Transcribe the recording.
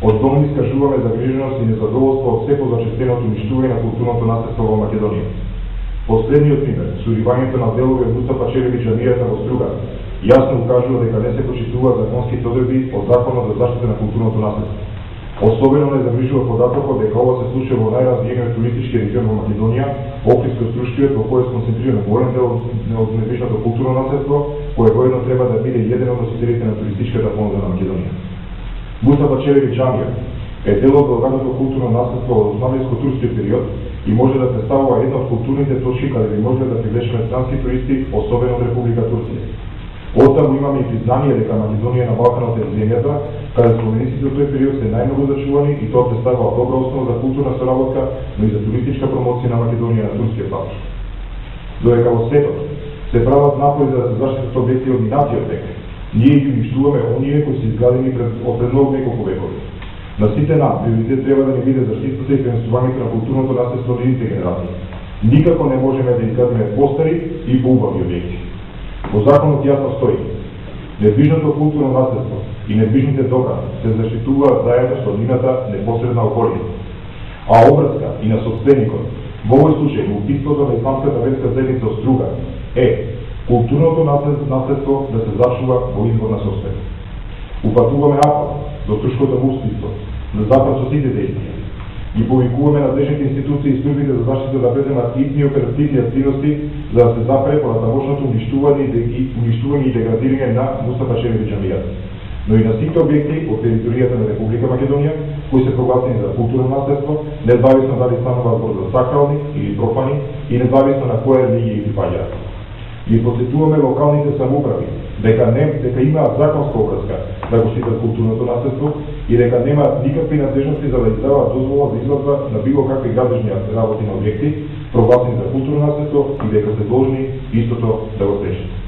Од дом искажуваме загриженост и незадоволство од секој зачестеното уништување на културното наследство во Македонија. Последниот пример, суривањето на делови од Мустафа Челеви џамијата во Струга, јасно укажува дека не се почитуваат законските одредби од Законот за заштита на културното наследство. Особено не загрижува податокот дека ова се случува во најразвиениот туристички регион во Македонија, Охридско-Струшкиот, во кој е сконцентрирано голем дел од недвижното културно наследство, кое воедно треба да биде еден од носителите на туристичката понуда на Македонија. Мустафа Челеви џамија е дел од богатото културно наследство од османлиско-турскиот период и може да представува една од културните точки каде би може да привлечеме странски туристи, особено од Република Турција. Оттаму имаме и признание дека Македонија на Балканот е земјата каде спомениците од тој период се најмногу зачувани и тоа представува добра основа за културна соработка, но и за туристичка промоција на Македонија на турскиот патош. Додека во светот се прават напори за да се заштитат објекти од минатиот век, ние ги уништуваме оние кои се изградени пред многу неколку векови. На сите нам приоритет треба да ни биде заштитата и пренесувањето на културното наследство на идните генерации. Никако не можеме да изградиме постари и поубави објекти. Во законот јасно стои: недвижното културно наследство и недвижните добра се заштитуваат заедно со нивната непосредна околина. А обврска и на собственикот, во овој случај во убиството на исламската верска заедница од Струга, е културното наследство да се зачува во изворна собственост. Упатуваме апел до турското муфтиство на запад со сите дејства. Ги повикуваме надлежните институции и службите за заштита да предемат итни оперативни активности за да се запре понатамошното уништување и деградирање на Мустафа Челеви џамијата, но и на сите објекти од територијата на Република Македонија кои се прогласени за културно наследство, независно дали станува збор за сакрални или профани и независно на која религија ги припаѓаат. Ги посетуваме локалните самоуправи дека имаат законска обврска да го штитат културното наследство и дека немаат никакви надлежности за да издаваат дозвола за извадба на било какви градежни работи на објекти прогласени за културно наследство и дека се должни истото да го срешат.